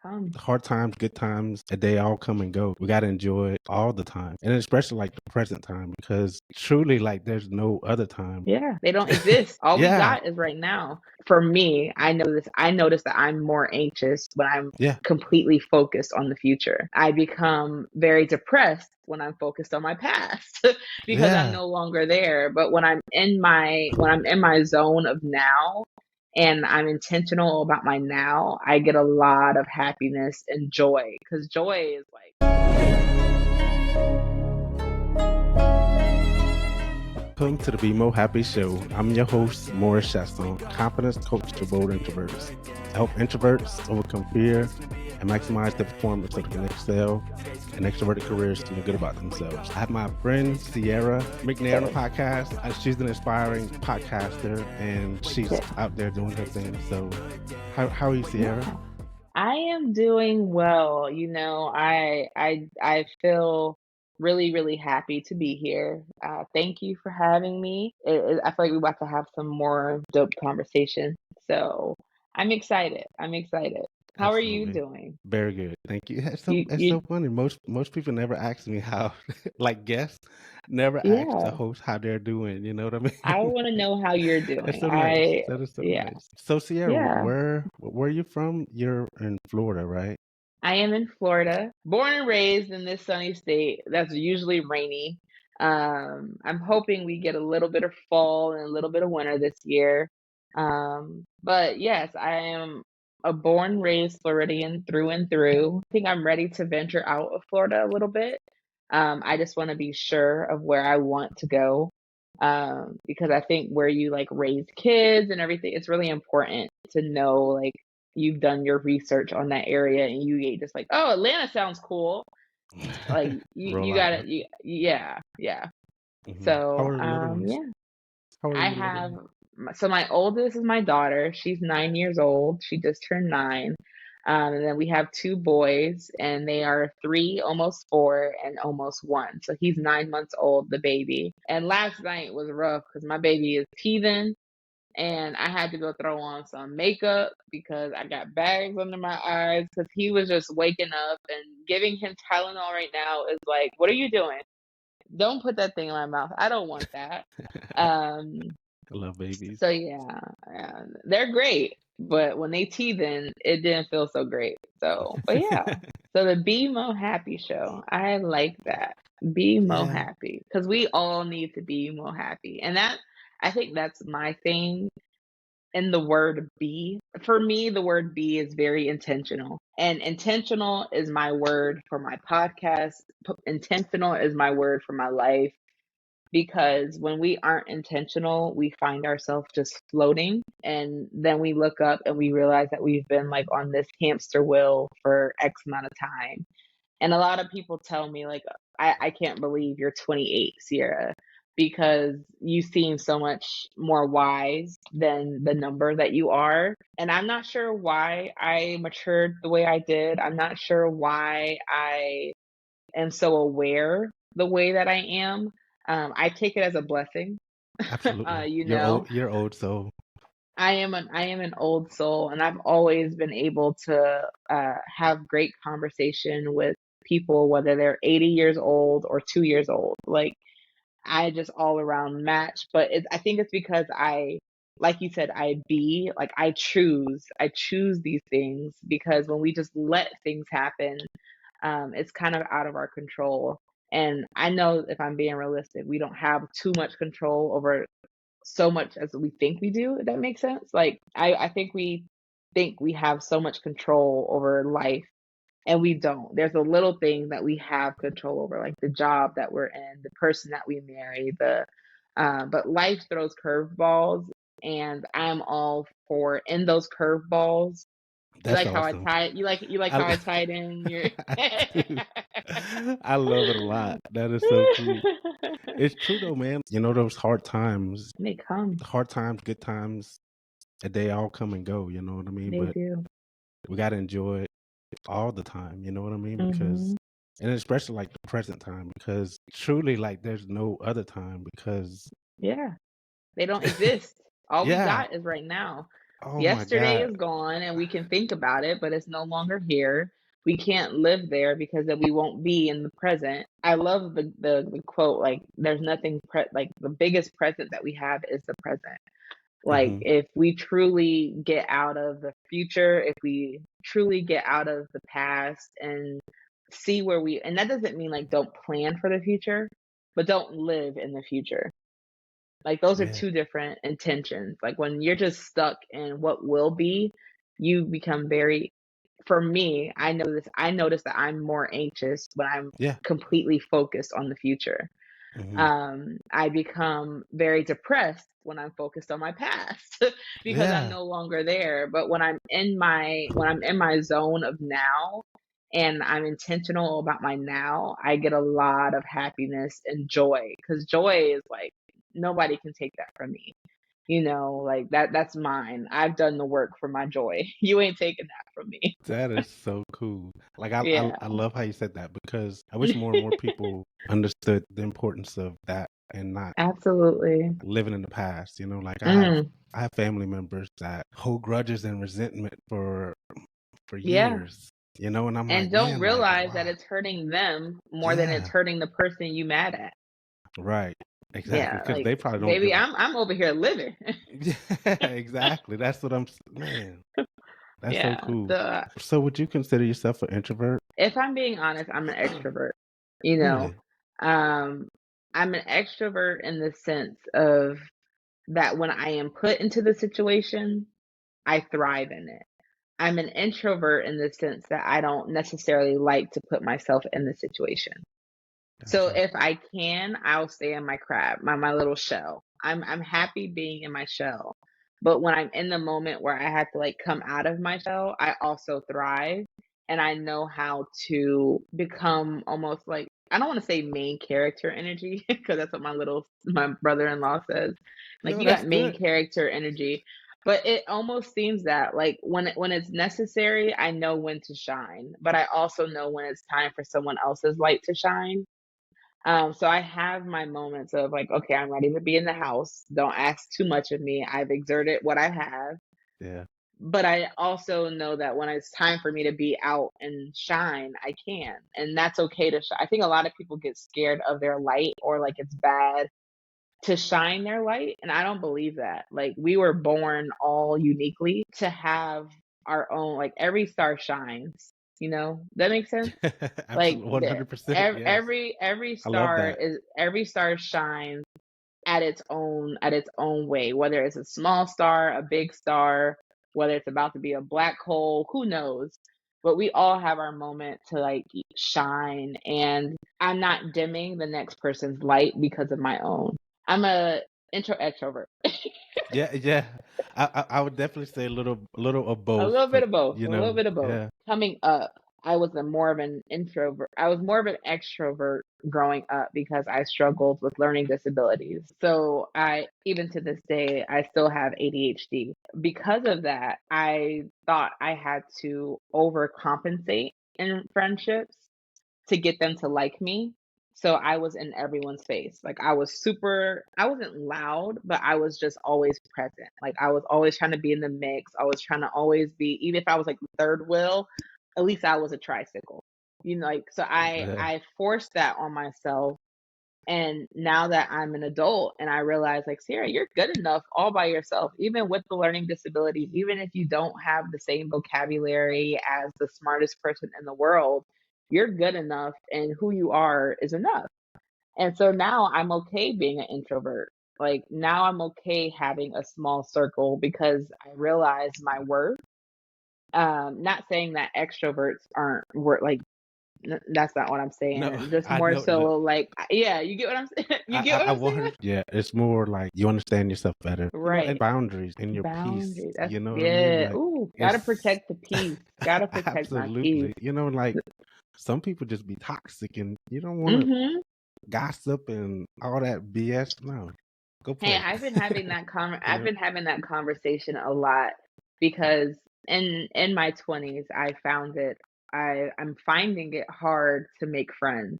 come. Hard times, good times, they all come and go. We got to enjoy it all the time. And especially like the present time, because truly like there's no other time. Yeah, they don't exist. All we Yeah. got is right now. For me, I notice that I'm more anxious when I'm Yeah. completely focused on the future. I become very depressed when I'm focused on my past because I'm Yeah. no longer there. But when I'm in my zone of now and I'm intentional about my now, I get a lot of happiness and joy, because joy is like, Welcome to the 𝐵𝐿𝐿 Show. I'm your host, Morris Shon, confidence coach to bold introverts. I help introverts overcome fear and maximize their performance so they can excel in extroverted careers to feel good about themselves. I have my friend Sierra McNair on the podcast. She's an inspiring podcaster and she's out there doing her thing. So how are you, Sierra? I am doing well. I feel really, really happy to be here. Thank you for having me. I feel like we're about to have some more dope conversation. So I'm excited. How are you Absolutely. doing? Very good. Thank you. It's You so funny. Most people never ask me how like guests never ask the yeah. host how they're doing, you know what I I mean? want to know how you're That's doing. so nice. That is so nice. So Sierra, Yeah. where are you from? You're in Florida, right? I am in Florida, born and raised in this sunny state that's usually rainy. I'm hoping we get a little bit of fall and a little bit of winter this year. But yes, I am a born raised Floridian through and through. I think I'm ready to venture out of Florida a little bit. I just want to be sure of where I want to go. Because I think where you like raise kids and everything, it's really important to know like you've done your research on that area and you ain't just like, oh, Atlanta sounds cool. Like you Roll out. gotta, yeah. How So, are the little ones? yeah, How are I your little have, ones? so my oldest is my daughter. She's 9 years old. She just turned 9. And then we have two boys, and they are 3, almost 4, and almost 1. So he's 9 months old, the baby. And last night was rough because my baby is teething, and I had to go throw on some makeup because I got bags under my eyes because he was just waking up, and giving him Tylenol right now is like, what are you doing? Don't put that thing in my mouth. I don't want that. Um, I love babies. so yeah, they're great, but when they teething, it didn't feel so great. So, but yeah. So the 𝐵𝐿𝐿 Show, I like that. Yeah. Happy, because we all need to be more happy, and I think that's my thing. And the word be, for me, the word be is very intentional. And intentional is my word for my podcast. Intentional is my word for my life. Because when we aren't intentional, we find ourselves just floating. And then we look up and we realize that we've been like on this hamster wheel for X amount of time. And a lot of people tell me, like, I can't believe you're 28, Sierra, because you seem so much more wise than the number that you are. And I'm not sure why I matured the way I did. I'm not sure why I am so aware the way that I am. I take it as a blessing. Absolutely. You know, You're old, so I am an old soul, and I've always been able to have great conversation with people, whether they're 80 years old or 2 years old. Like, I just all around match. But I think it's because like you said, I choose these things, because when we just let things happen, it's kind of out of our control. And I know, if I'm being realistic, we don't have too much control over so much as we think we do, if that makes sense. Like, I think we have so much control over life, and we don't. There's a little thing that we have control over, like the job that we're in, the person that we marry, but life throws curveballs, and I'm all for in those curveballs. You that's like how I awesome. tie it? You like I, how I tied in your I do. I love it a lot. That is so cool. It's true though, man. You know, those They come. hard times, good times, they all come and go, you know what I mean? They But do. we got to enjoy it all the time, you know what I mean? Because, Hmm. and especially like the present time, because truly like there's no other time because, Yeah. They don't exist. All we yeah, got is right now. Oh my Yesterday God. is gone and we can think about it, but it's no longer here. We can't live there because then we won't be in the present. I love the quote, like, there's nothing like the biggest present that we have is the present. Like, Hmm. if we truly get out of the future, if we truly get out of the past and see where and that doesn't mean like don't plan for the future, but don't live in the future. Like, those are Yeah. two different intentions. Like, when you're just stuck in what will be, you become very, for me, I notice that I'm more anxious when I'm Yeah. completely focused on the future. Hmm. I become very depressed when I'm focused on my past because I'm Yeah. no longer there. But when I'm in my zone of now and I'm intentional about my now, I get a lot of happiness and joy, because joy is like nobody can take that from me. Like that's mine. I've done the work for my joy. You ain't taking that from me. That is so cool. Like I, I Yeah. I love how you said that because I wish more and more people understood the importance of that and not Absolutely. living in the past. Like Mm, I have family members that hold grudges and resentment for yeah. years. And I'm And like, don't man, like realize that wow. it's hurting them more than it's Yeah, hurting the person you mad at. right. Exactly. Yeah, Because like, they probably don't baby, give a I'm over here living. yeah, exactly. That's what man. That's so Yeah. cool. So would you consider yourself an introvert? If I'm being honest, I'm an extrovert. You know, Really? um, I'm an extrovert in the sense of that when I am put into the situation, I thrive in it. I'm an introvert in the sense that I don't necessarily like to put myself in the situation. So Gotcha. if I can, I'll stay in my crab, my little shell. I'm happy being in my shell. But when I'm in the moment where I have to like come out of my shell, I also thrive, and I know how to become almost like, I don't want to say main character energy because that's what my brother-in-law says. Like, No, you that's got main good. character energy, but it almost seems that like when it's necessary, I know when to shine, but I also know when it's time for someone else's light to shine. So I have my moments of like, okay, I'm ready to be in the house. Don't ask too much of me. I've exerted what I have. Yeah. But I also know that when it's time for me to be out and shine, I can. And that's okay to shine. I think a lot of people get scared of their light, or like it's bad to shine their light. And I don't believe that. Like, we were born all uniquely to have our own, like, every star shines, that makes sense? Like, Absolutely. 100%. Yes. I love that. every star shines at its own way, whether it's a small star, a big star, whether it's about to be a black hole, who knows? But we all have our moment to like shine, and I'm not dimming the next person's light because of my own. I'm a intro extrovert. Yeah, yeah. I would definitely say a little of A both, little bit but of both. A little bit of both. yeah. Coming up, I was more of an introvert. I was more of an extrovert growing up because I struggled with learning disabilities. So even to this day, I still have ADHD. Because of that, I thought I had to overcompensate in friendships to get them to like me. So I was in everyone's face. Like, I wasn't loud, but I was just always present. Like, I was always trying to be in the mix. I was trying to always be, even if I was like the third wheel, at least I was a tricycle. Like, so I Yeah. I forced that on myself. And now that I'm an adult and I realize, like, Sarah, you're good enough all by yourself, even with the learning disabilities, even if you don't have the same vocabulary as the smartest person in the world, you're good enough, and who you are is enough. And so now I'm okay being an introvert. Like, now I'm okay having a small circle because I realize my worth. Not saying that extroverts aren't worth, like, that's not what I'm No, saying. Just I more know. so like, yeah, you get what I'm saying? You get what I I'm saying? 100. Yeah, it's more like you understand yourself better. And Right. boundaries and your peace. Boundaries. That's, You know what I mean? yeah. Like Ooh, gotta it's protect the peace. Gotta protect my peace. absolutely. Like some people just be toxic and you don't want to Mm-hmm. gossip and all that BS. No, go Hey, play. I've been having that conversation a lot because in my 20s, I'm finding it hard to make friends.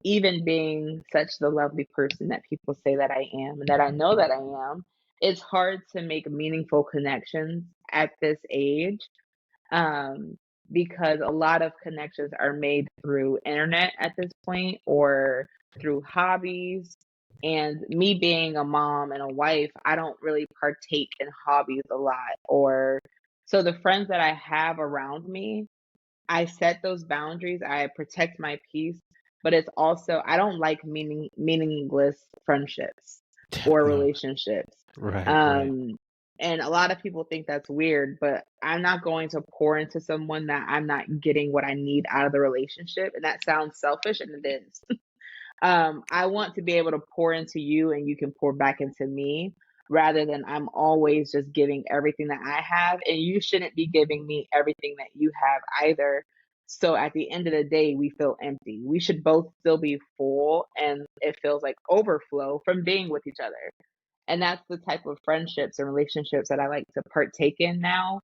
Even being such the lovely person that people say that I am, and that I know that I am. it's hard to make meaningful connections at this age, um, because a lot of connections are made through internet at this point or through hobbies. And me being a mom and a wife, I don't really partake in hobbies a lot. Or so the friends that I have around me, I set those boundaries, I protect my peace, but it's also I don't like meaningless friendships or No. relationships. Right. Um, and a lot of people think that's weird, but I'm not going to pour into someone that I'm not getting what I need out of the relationship. And that sounds selfish, and it is. I want to be able to pour into you and you can pour back into me rather than I'm always just giving everything that I have and you shouldn't be giving me everything that you have either. So at the end of the day, we feel empty. We should both still be full and it feels like overflow from being with each other. And that's the type of friendships and relationships that I like to partake in now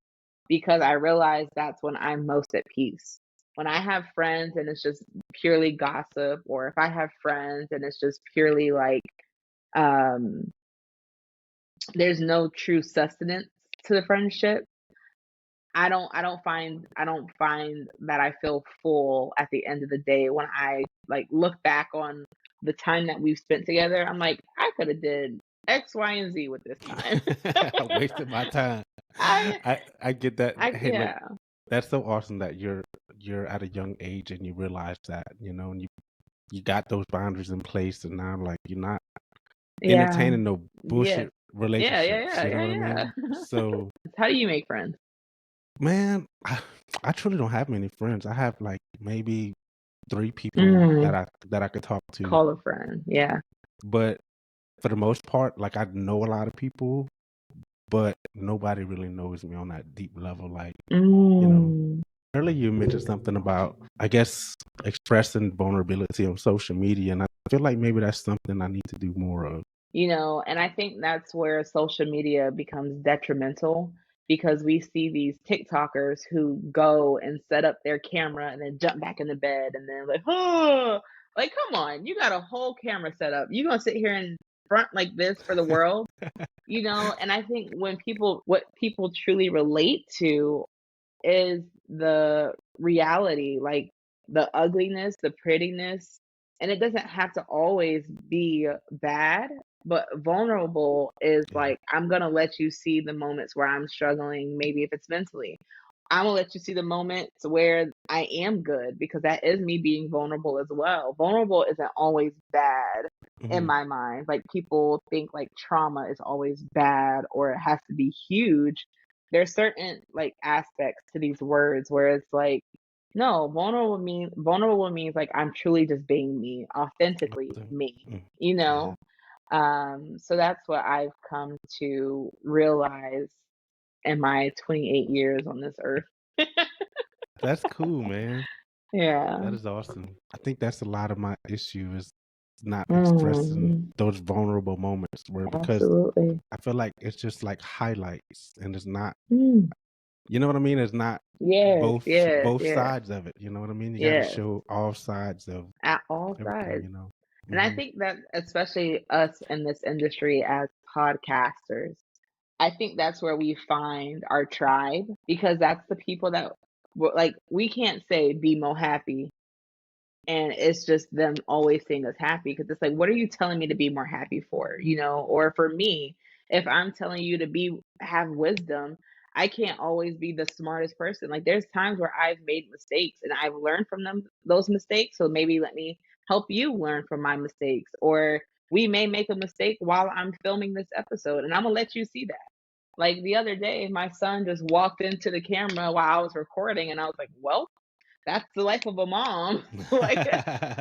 because I realize that's when I'm most at peace. When I have friends and it's just purely gossip, or if I have friends and it's just purely like um there's no true sustenance to the friendship, I don't find that I feel full at the end of the day when I like look back on the time that we've spent together. I'm like, I could have did X, Y, and Z with this time. I wasted my time. I I get that. I Hey, man, yeah. that's so awesome that you're at a young age and you realize that, and you got those boundaries in place, and now like you're not Yeah. entertaining no Yes. bullshit Yeah, yeah, relationships. yeah, You know yeah, what I yeah. mean? So, How do you make friends? man, I truly don't have many friends. I have like maybe 3 people that Mm, I could talk to, call a friend. Yeah. but for the most part, like I know a lot of people, but nobody really knows me on that deep level. Like, you know, Mm. earlier you mentioned something about, I guess, expressing vulnerability on social media, and I feel like maybe that's something I need to do more of. And I think that's where social media becomes detrimental because we see these TikTokers who go and set up their camera and then jump back in the bed and then like, oh, like, come on, you got a whole camera set up. You gonna sit here in front like this for the world? And I think what people truly relate to is the reality, like the ugliness, the prettiness, and it doesn't have to always be bad, but vulnerable is Yeah. like, I'm gonna let you see the moments where I'm struggling, maybe if it's mentally. I'm gonna let you see the moments where I am good because that is me being vulnerable as well. Vulnerable isn't always bad in Hmm. my mind. Like people think like trauma is always bad or it has to be huge. There's certain like aspects to these words where it's like, no, vulnerable means like I'm truly just being me, authentically me, Mm. you Yeah, know? So that's what I've come to realize in my 28 years on this earth. that's cool, man. Yeah. That is awesome. I think that's a lot of my issue is not expressing Mm, those vulnerable moments where because absolutely. I feel like it's just like highlights and it's not, Mm. you know what I mean? It's not Yes, both yes, both yes, sides of it. You know what I mean? You got to yes, show all sides of at all everything. sides. And I Hmm. think that especially us in this industry as podcasters, I think that's where we find our tribe because that's the people that like we can't say be more happy and it's just them always seeing us happy because it's like, what are you telling me to be more happy for, or for me, if I'm telling you to be have wisdom, I can't always be the smartest person. Like there's times where I've made mistakes and I've learned from those mistakes, so maybe let me help you learn from my mistakes, or we may make a mistake while I'm filming this episode and I'm gonna let you see that. Like the other day my son just walked into the camera while I was recording and I was like, well, that's the life of a mom. Like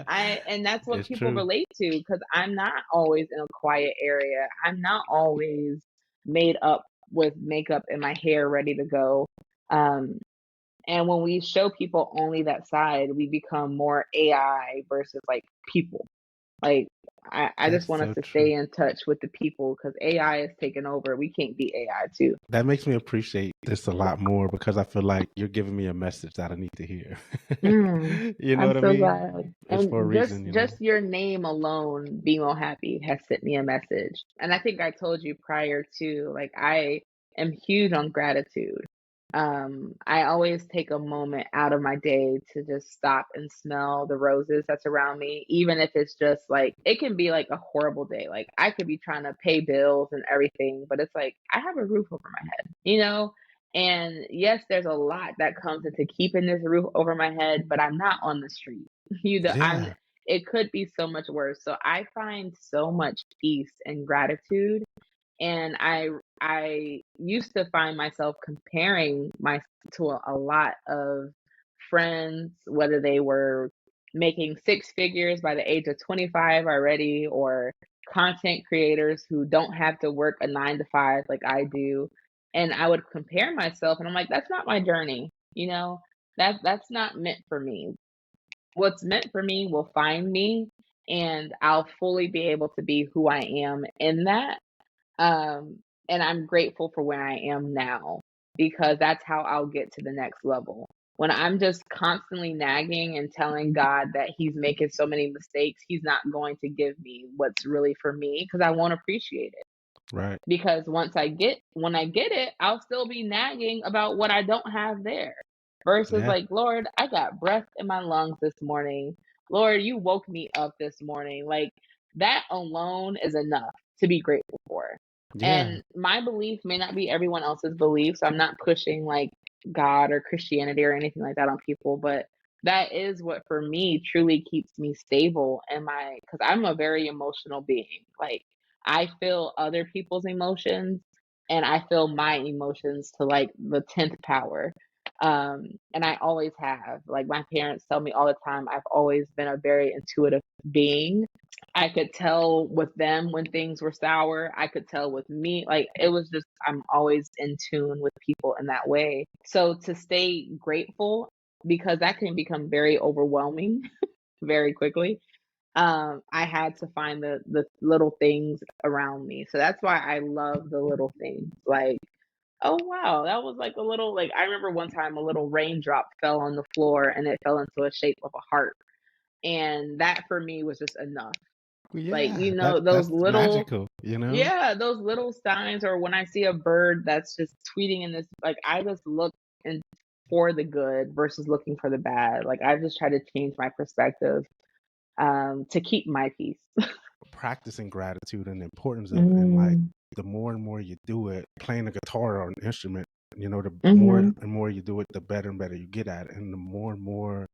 and that's what It's people true. relate to because I'm not always in a quiet area. I'm not always made up with makeup and my hair ready to go. Um, and when we show people only that side, we become more AI versus like people. Like I just That's want us so to true. stay in touch with the people because AI is taking over. We can't beat AI too. That makes me appreciate this a lot more because I feel like you're giving me a message that I need to hear. Mm, You know I'm what I so mean? glad. It's for a And just reason, you know? just your name alone, Be More Happy, has sent me a message. And I think I told you prior to, like, I am huge on gratitude. I always take a moment out of my day to just stop and smell the roses that's around me, even if it's just like it can be like a horrible day. Like I could be trying to pay bills and everything, but it's like I have a roof over my head, you know? And yes, there's a lot that comes into keeping this roof over my head, but I'm not on the street. You know, I'm Yeah. it could be so much worse. So I find so much peace and gratitude, and I used to find myself comparing my to a lot of friends, whether they were making six figures by the age of 25 already, or content creators who don't have to work a 9 to 5 like I do. And I would compare myself, and I'm like, that's not my journey, you know, that's not meant for me. What's meant for me will find me, and I'll fully be able to be who I am in that. um, and I'm grateful for where I am now because that's how I'll get to the next level. When I'm just constantly nagging and telling God that He's making so many mistakes, He's not going to give me what's really for me because I won't appreciate it. Right. Because when I get it, I'll still be nagging about what I don't have there. Versus Yeah. like, Lord, I got breath in my lungs this morning. Lord, you woke me up this morning. Like that alone is enough to be grateful for. Yeah. And my belief may not be everyone else's belief, so I'm not pushing like God or Christianity or anything like that on people, but that is what for me truly keeps me stable in my, because I'm a very emotional being. Like I feel other people's emotions and I feel my emotions to like the 10th power. And I always have. Like my parents tell me all the time, I've always been a very intuitive being. I could tell with them when things were sour. I could tell with me. Like it was just, I'm always in tune with people in that way. So to stay grateful, because that can become very overwhelming very quickly, I had to find the little things around me. So that's why I love the little things. Like, oh wow, that was like a little, like I remember one time a little raindrop fell on the floor and it fell into a shape of a heart. And that for me was just enough. Like, Yeah. you know, That's those little, magical, you know? yeah, those little signs, or when I see a bird that's just tweeting in this, like I just look and for the good versus looking for the bad. Like I just try to change my perspective to keep my peace. Practicing gratitude and the importance of it. And like Mm, the more and more you do it, playing a guitar or an instrument, you know, the more mhm. and more you do it, the better and better you get at it. And the more and more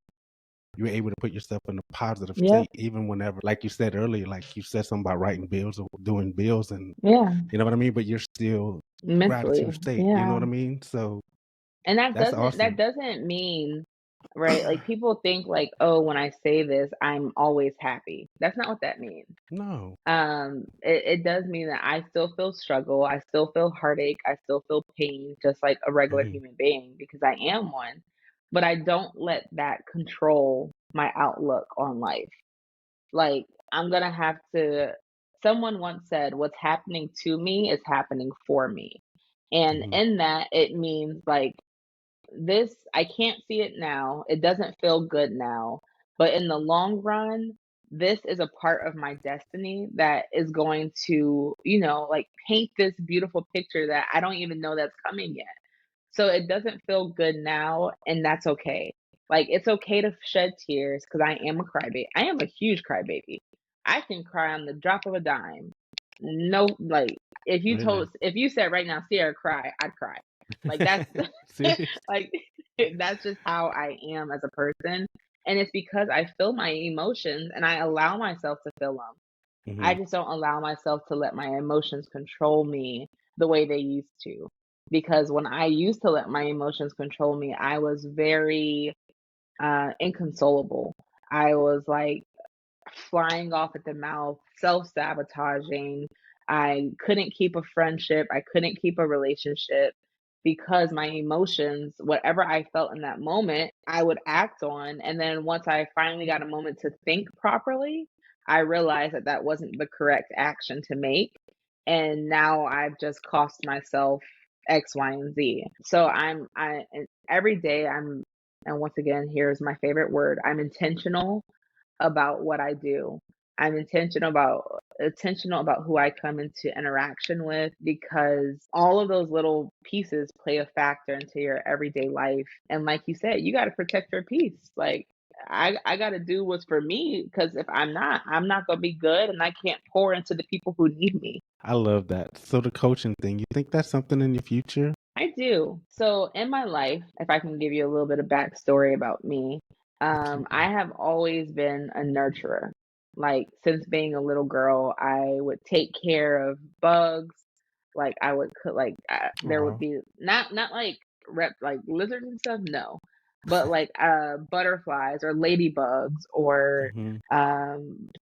you're able to put yourself in a positive Yep. state, even whenever, like you said earlier, like you said something about writing bills or doing bills, and Yeah. you know what I mean? But you're still gratitude Mentally. state, you know Yeah. what I mean? So And that's that awesome. doesn't mean, right? Like people think like, oh, when I say this, I'm always happy. That's not what that means. No. It does mean that I still feel struggle, I still feel heartache, I still feel pain, just like a regular Hmm. human being, because I am one. But I don't let that control my outlook on life. Like, I'm gonna have to, someone once said, what's happening to me is happening for me. And Hmm. in that, it means like this, I can't see it now. It doesn't feel good now. But in the long run, this is a part of my destiny that is going to, you know, like paint this beautiful picture that I don't even know that's coming yet. So it doesn't feel good now, and that's okay. Like it's okay to shed tears because I am a crybaby. I am a huge crybaby. I can cry on the drop of a dime. No, like Really? if you said right now, Sierra, cry, I'd cry. Like that's Serious? like that's just how I am as a person. And it's because I feel my emotions and I allow myself to feel them. I Hmm. just don't allow myself to let my emotions control me the way they used to. Because when I used to let my emotions control me, I was very inconsolable. I was like flying off at the mouth, self sabotaging. I couldn't keep a friendship. I couldn't keep a relationship because my emotions, whatever I felt in that moment, I would act on. And then once I finally got a moment to think properly, I realized that that wasn't the correct action to make. And now I've just cost myself X, Y, and Z. So and every day and once again, here's my favorite word, I'm intentional about what I do. I'm intentional about who I come into interaction with, because all of those little pieces play a factor into your everyday life. And like you said, you got to protect your peace. Like I got to do what's for me, because if I'm not going to be good, and I can't pour into the people who need me. I love that. So the coaching thing, you think that's something in your future? I do. So in my life, if I can give you a little bit of backstory about me, Absolutely. I have always been a nurturer. Like since being a little girl, I would take care of bugs. Like I would cook, like there would Oh. be not like like lizards and stuff, no, but like butterflies or ladybugs or Hmm.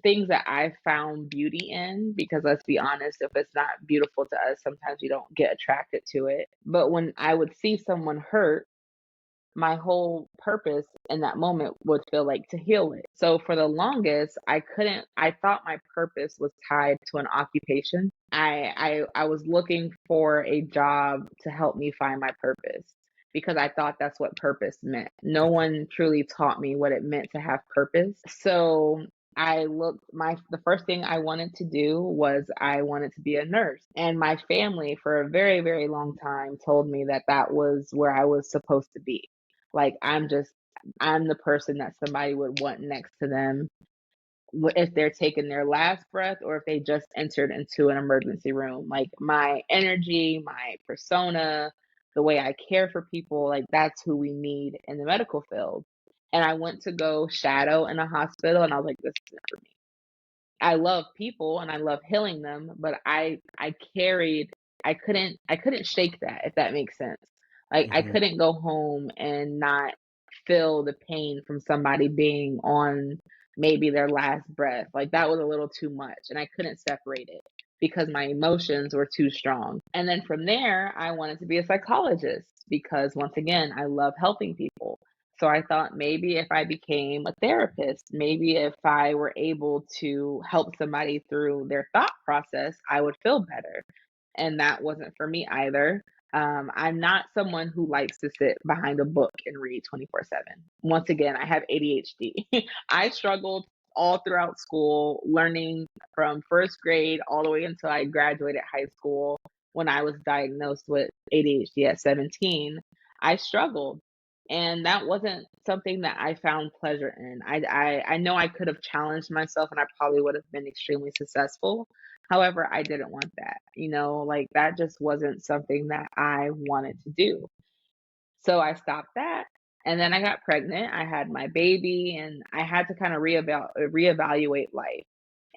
things that I found beauty in, because let's be honest, if it's not beautiful to us, sometimes you don't get attracted to it. But when I would see someone hurt, my whole purpose in that moment would feel like to heal it. So for the longest, I thought my purpose was tied to an occupation. I was looking for a job to help me find my purpose, because I thought that's what purpose meant. No Okay. one truly taught me what it meant to have purpose. So the first thing I wanted to do was I wanted to be a nurse. And my family for a very, very long time told me that that was where I was supposed to be. Like I'm the person that somebody would want next to them if they're taking their last breath or if they just entered into an emergency room. Like my energy, my persona, the way I care for people, like that's who we need in the medical field. And I went to go shadow in a hospital, and I was like, this isn't for me. I love people and I love healing them, but I carried I couldn't shake that, if that makes sense. Like I Hmm. couldn't go home and not feel the pain from somebody being on maybe their last breath. Like that was a little too much, and I couldn't separate it because my emotions were too strong. And then from there, I wanted to be a psychologist, because once again, I love helping people. So I thought maybe if I became a therapist, maybe if I were able to help somebody through their thought process, I would feel better. And that wasn't for me either. I'm not someone who likes to sit behind a book and read 24/7. Once again, I have ADHD. I struggled all throughout school, learning from first grade all the way until I graduated high school. When I was diagnosed with ADHD at 17, I struggled, and that wasn't something that I found pleasure in. I know I could have challenged myself, and I probably would have been extremely successful. However, I didn't want that. Like that just wasn't something that I wanted to do. So I stopped that, and then I got pregnant. I had my baby, and I had to kind of reevaluate life.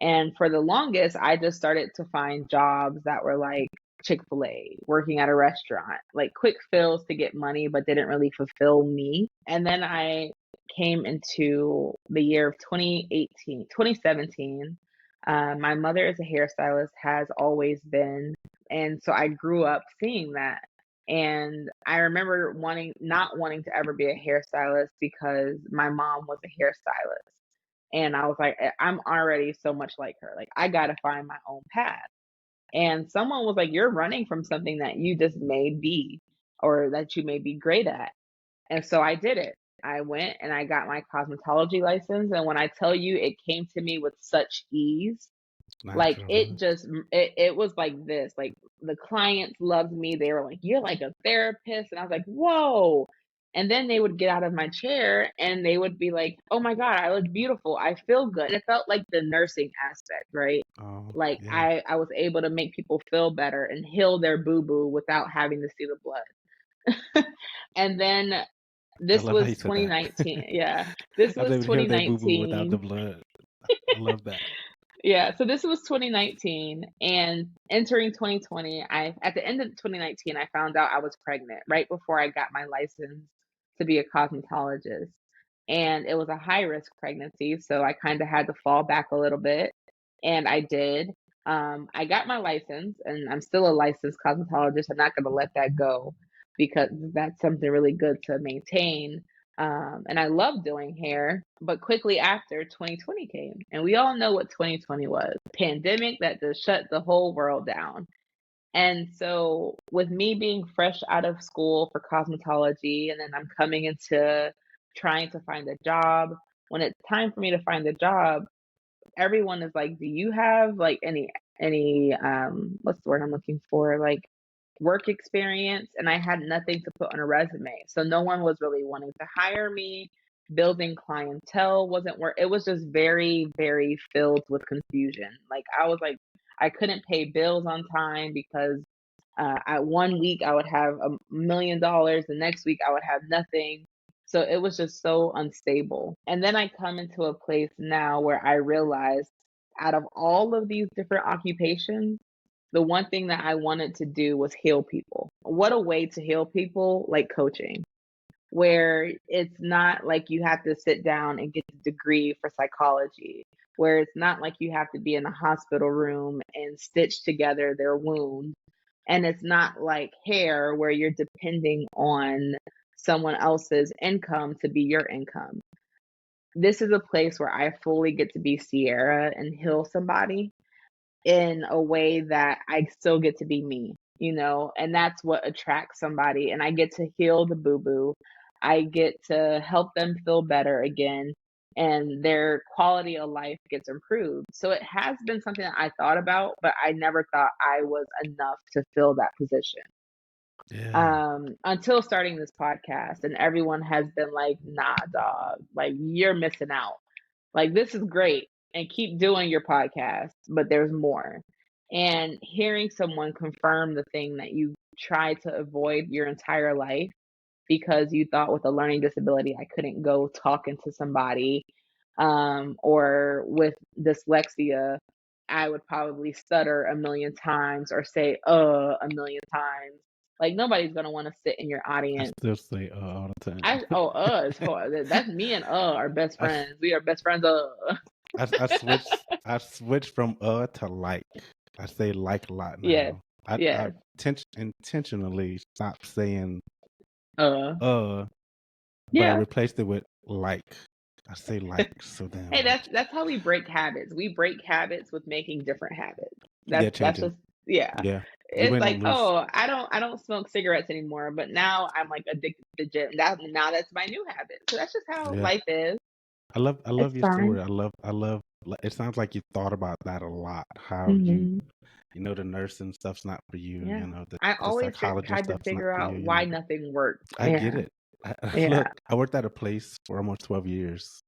And for the longest, I just started to find jobs that were like Chick-fil-A, working at a restaurant, like quick fills to get money, but didn't really fulfill me. And then I came into the year of 2018, 2017. My mother is a hairstylist, has always been. And so I grew up seeing that. And I remember not wanting to ever be a hairstylist because my mom was a hairstylist. And I was like, I'm already so much like her. Like, I got to find my own path. And someone was like, you're running from something that you just may be, or that you may be great at. And so I did it. I went and I got my cosmetology license. And when I tell you, it came to me with such ease. Like Natural, huh? it was like this. Like the clients loved me. They were like, "You're like a therapist." And I was like, "Whoa." And then they would get out of my chair and they would be like, "Oh my God, I look beautiful. I feel good." And it felt like the nursing aspect, right? Oh, Like yeah. I was able to make people feel better and heal their boo-boo without having to see the blood. And then I this love how you was said that. 2019. Yeah. This I was was able to heal their boo boo without the 2019. blood. I love that. Yeah, so this was 2019, and entering 2020, I at the end of 2019, I found out I was pregnant right before I got my license to be a cosmetologist. And it was a high risk pregnancy, so I kind of had to fall back a little bit, and I did. I got my license, and I'm still a licensed cosmetologist. I'm not going to let that go because that's something really good to maintain. And I loved doing hair, but quickly after 2020 came, and we all know what 2020 was. Pandemic that just shut the whole world down. And so with me being fresh out of school for cosmetology, and then I'm coming into trying to find a job, when it's time for me to find a job, everyone is like, "Do you have like any what's the word I'm looking for? Like work experience?" And I had nothing to put on a resume. So no one was really wanting to hire me. Building clientele wasn't work. It was just very, very filled with confusion. Like I was like, I couldn't pay bills on time because at 1 week I would have $1 million, the next week I would have nothing. So it was just so unstable. And then I come into a place now where I realize out of all of these different occupations, the one thing that I wanted to do was heal people. What a way to heal people, like coaching, where it's not like you have to sit down and get a degree for psychology, where it's not like you have to be in a hospital room and stitch together their wound. And it's not like hair where you're depending on someone else's income to be your income. This is a place where I fully get to be Sierra and heal somebody in a way that I still get to be me, and that's what attracts somebody. And I get to heal the boo boo. I get to help them feel better again, and their quality of life gets improved. So it has been something that I thought about, but I never thought I was enough to fill that position. Yeah. Until starting this podcast, and everyone has been like, "Nah, dog, like you're missing out. Like, this is great and keep doing your podcast, but there's more." And hearing someone confirm the thing that you tried to avoid your entire life because you thought with a learning disability, I couldn't go talking to somebody, or with dyslexia, I would probably stutter a million times or say, a million times. Like, nobody's going to want to sit in your I audience. still say all the time. Is hard. That's me and are best I, friends. We are best friends. I switched from to like. I say like a lot Yes, now. I yes. intentionally stopped saying Uh, but I yeah. replaced it with like. I say like so damn Hey, much. that's how we break habits. We break habits with making different habits. Yeah, That's changing. just, yeah. Yeah, you It's ain't like, gonna lose. oh, I don't smoke cigarettes anymore, but now I'm like addicted to the gym. Now that's my new habit. So that's just how Yeah, life is. I love It's your fine. story. I love. It sounds like you thought about that a lot. How Hmm. the nursing stuff's not for you. Yeah. The I the always psychology tried to stuff's not figure for you. out why nothing worked. I get Yeah. it. Yeah. Look, I worked at a place for almost 12 years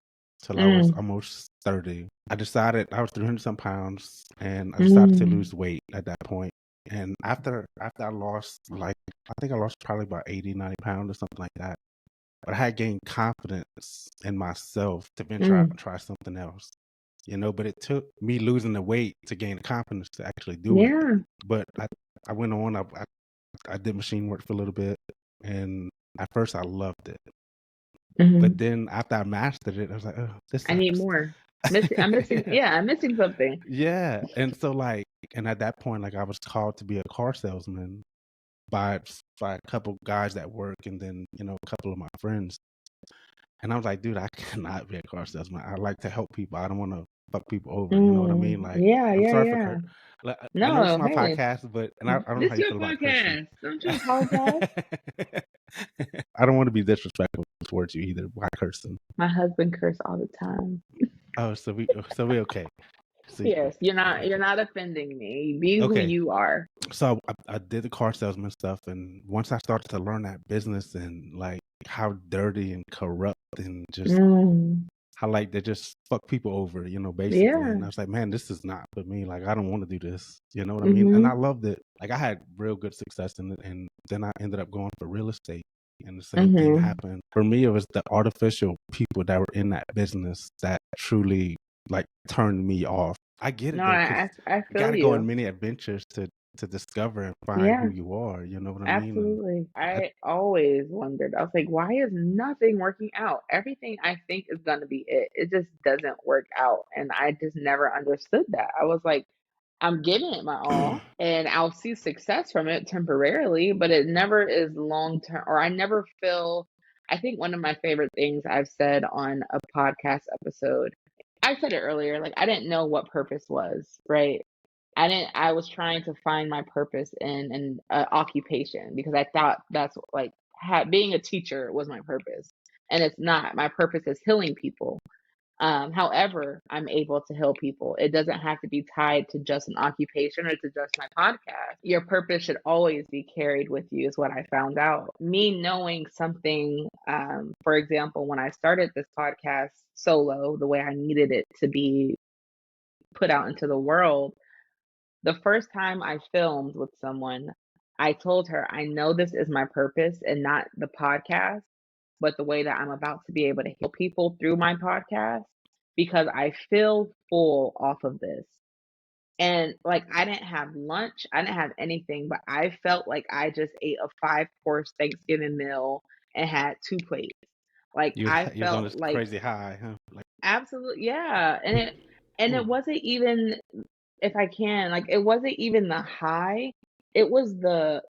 till I was Mm, almost 30. I decided I was 300 some pounds and I decided to mm, lose weight at that point. And after I lost, like, I think I lost probably about 80, 90 pounds or something like that. But I had gained confidence in myself to venture out mm. and try something else. But it took me losing the weight to gain the confidence to actually do it. Yeah. But I went on, I did machine work for a little bit. And at first I loved it. But Hmm. then after I mastered it, I was like, oh, this I need sucks. more. I'm missing. Yeah. Yeah, I'm missing something. Yeah. And so and at that point, like I was called to be a car salesman by a couple guys at work and then, a couple of my friends. And I was like, dude, I cannot be a car salesman. I like to help people. I don't want to fuck people over. You know what I mean? Like, Yeah, I'm yeah, sorry for yeah. like, I know this is No, my hey, podcast, I don't know how this you your feel about cursing. podcast. Don't you apologize. I don't want to be disrespectful towards you either by cursing. My husband curse all the time. Oh, so we okay. See, Yes, you're not offending me. Be who okay. you are. So I did the car salesman stuff, and once I started to learn that business and like how dirty and corrupt and just Mm, how like they just fuck people over, basically. And yeah. I was like, man, this is not for me. Like, I don't want to do this. You know what I mean? And I Mhm. loved it. Like, I had real good success in it, and then I ended up going for real estate. And the same thing Mhm. happened. For me, it was the artificial people that were in that business that truly like turned me off. I get No, it though, because I you got feel to go on you. many adventures to discover and find Yeah, who you are. You know what I mean? And absolutely. I, I always wondered. I was like, why is nothing working out? Everything I think is gonna be it just doesn't work out. And I just never understood that. I was like, I'm giving it my all and I'll see success from it temporarily, but it never is long term, or I never feel I think one of my favorite things I've said on a podcast episode, I said it earlier, like I didn't know what purpose was, right? I was trying to find my purpose in an occupation because I thought that's like being a teacher was my purpose. And it's not. My purpose is healing people. However, I'm able to heal people. It doesn't have to be tied to just an occupation or to just my podcast. Your purpose should always be carried with you, is what I found out. Me knowing something, for example, when I started this podcast solo, the way I needed it to be put out into the world, the first time I filmed with someone, I told her, I know this is my purpose and not the podcast, but the way that I'm about to be able to heal people through my podcast, because I feel full off of this. And like, I didn't have lunch, I didn't have anything, but I felt like I just ate a 5-course Thanksgiving meal and had 2 plates. Like, I You was on felt this like, crazy high, huh? Like, absolutely, yeah. And it mm, wasn't even, if I can, like, it wasn't even the high. It was the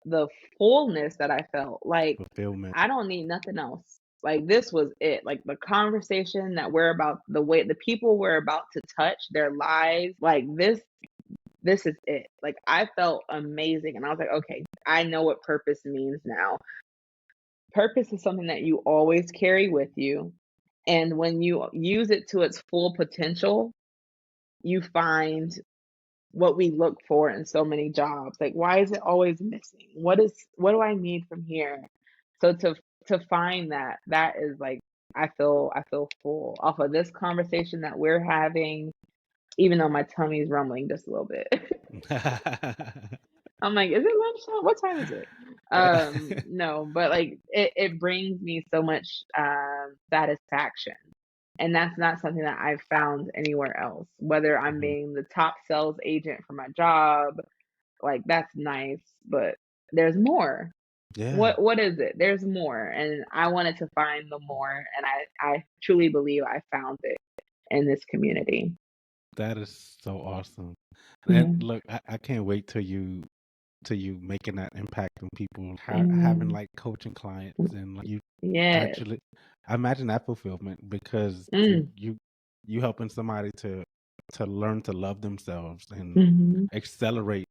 fullness that I felt. Like, fulfillment. I don't need nothing else. Like, this was it. Like, the conversation that we're about, the people we're about to touch, their lives, like this is it. Like, I felt amazing, and I was like, okay, I know what purpose means now. Purpose is something that you always carry with you, and when you use it to its full potential, you find what we look for in so many jobs. Like, why is it always missing? What do I need from here? So to find that is like, I feel full off of this conversation that we're having, even though my tummy is rumbling just a little bit. I'm like, is it lunchtime? What time is it? No, but like it brings me so much satisfaction. And that's not something that I've found anywhere else. Whether I'm Mhm. being the top sales agent for my job, like that's nice, but there's more. Yeah, What is it? There's more. And I wanted to find the more, and I truly believe I found it in this community. that is so awesome. And Yeah. look, I can't wait till you making that impact on people, having Amen. like coaching clients and like you Yes. actually, I imagine that fulfillment because Mm. you helping somebody to learn to love themselves and Hmm. accelerate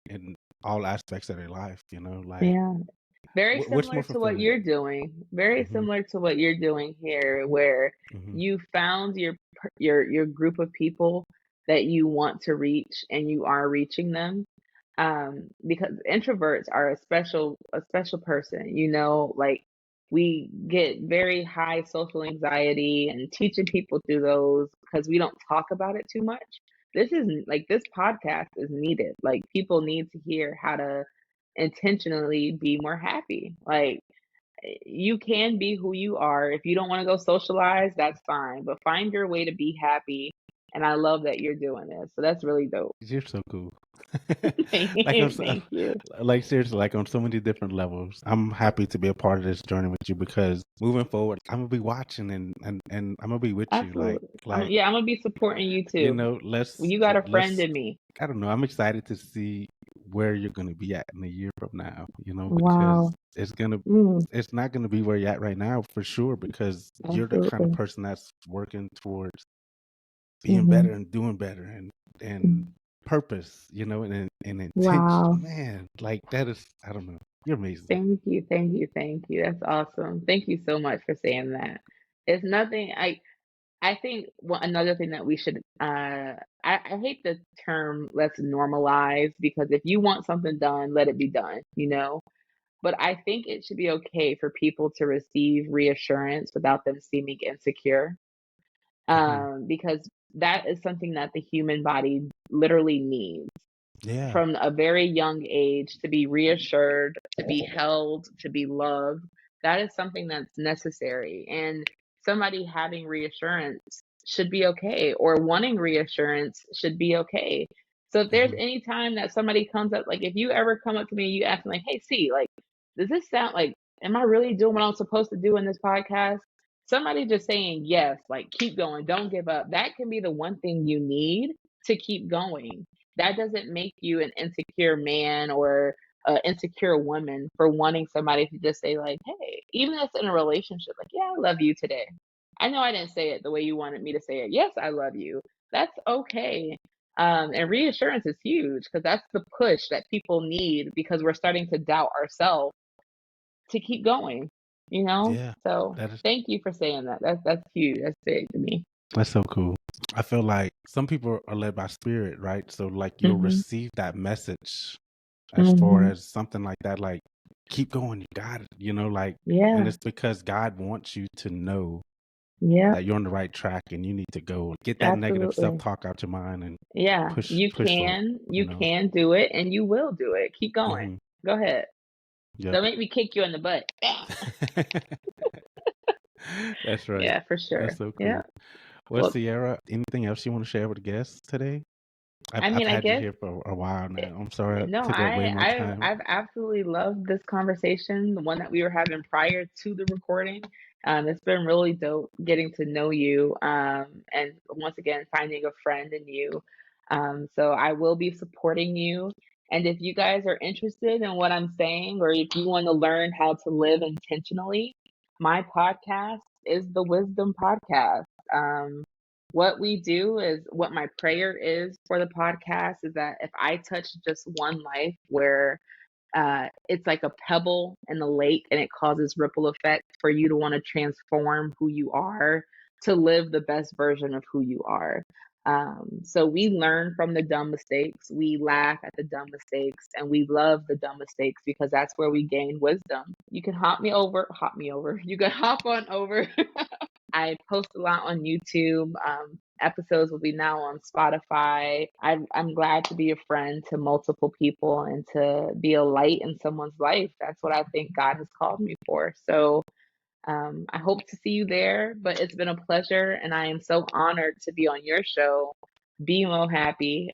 in all aspects of their life. You know, like Yeah. Very what's similar more to what fulfilling? you're doing. Very Hmm. similar to what you're doing here, where Hmm. you found your group of people that you want to reach, and you are reaching them. Because introverts are a special person, like we get very high social anxiety, and teaching people through those because we don't talk about it too much. This podcast is needed. Like, people need to hear how to intentionally be more happy. Like, you can be who you are. If you don't want to go socialize, that's fine, but find your way to be happy. And I love that you're doing this. So that's really dope. You're so cool. Like Thank you. like seriously, like on so many different levels. I'm happy to be a part of this journey with you because moving forward, I'm gonna be watching and I'm gonna be with you. Absolutely. Yeah, I'm gonna be supporting you You too. know, You got a friend let's in me. I don't know. I'm excited to see where you're gonna be at in a year from now. You know, because Wow. Mm, it's not gonna be where you're at right now for sure. Because you're the kind of absolutely. person that's working towards being Hmm. better and doing better and purpose, you know, and intention. Wow. Man, like that is, I don't know. You're amazing. Thank you. Thank you. Thank you. That's awesome. Thank you so much for saying that. It's nothing. I think another thing that we should, I hate the term let's normalize, because if you want something done, let it be done, you know? But I think it should be okay for people to receive reassurance without them seeming insecure, Hmm. because that is something that the human body literally needs Yeah. from a very young age, to be reassured, to be held, to be loved. That is something that's necessary. And somebody having reassurance should be okay, or wanting reassurance should be okay. So if there's Hmm. any time that somebody comes up, like if you ever come up to me, you ask me like, "Hey, C, like, does this sound like, am I really doing what I'm supposed to do in this podcast?" Somebody just saying yes, like, keep going, don't give up. That can be the one thing you need to keep going. That doesn't make you an insecure man or insecure woman for wanting somebody to just say like, hey, even if it's in a relationship, like, yeah, I love you today. I know I didn't say it the way you wanted me to say it. Yes, I love you. That's okay. And reassurance is huge because that's the push that people need because we're starting to doubt ourselves to keep going, you know? Yeah, So that is thank you for saying that. That's huge. That's big to me. that's so cool. I feel like some people are led by spirit, right? So like you'll Mhm. receive that message as far Mhm. as something like that, like keep going, you got it, like, and Yeah. it's because God wants you to know Yep. that you're on the right track and you need to go get that negative Absolutely. self-talk out your mind and Yeah. push You push forward, can. you You know. can do it and you will do it. Keep going. Hmm. Go ahead. Yep. Don't make me kick you in the butt. That's right. Yeah, for That's sure. so Yeah. cool. Well, Well, Sierra, anything else you want to share with the guests today? I've I I've mean, I had you guess here for a while now. I'm sorry I no, took up way I more I've time. I've absolutely loved this conversation, the one that we were having prior to the recording. It's been really dope getting to know you, and once again finding a friend in you. So I will be supporting you. And if you guys are interested in what I'm saying, or if you want to learn how to live intentionally, my podcast is the Wisdom Podcast. What we do is what my prayer is for the podcast is that if I touch just one life where it's like a pebble in the lake and it causes ripple effect for you to want to transform who you are to live the best version of who you are. So we learn from the dumb mistakes, we laugh at the dumb mistakes, and we love the dumb mistakes because that's where we gain wisdom. You can hop me over. You can hop on over. I post a lot on YouTube. Episodes will be now on Spotify. I'm glad to be a friend to multiple people and to be a light in someone's life. That's what I think God has called me for. So I hope to see you there. But it's been a pleasure, and I am so honored to be on your show. Be Mo Happy.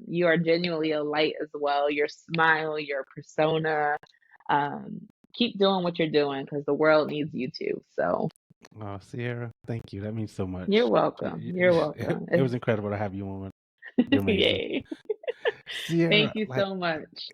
You are genuinely a light as well. Your smile, your persona. Keep doing what you're doing because the world needs you too. So. Oh, Sierra, thank you. That means so You're much. welcome. You're It, welcome. it was incredible to have you on. You're amazing. Yay. Thank Sierra, you like so much.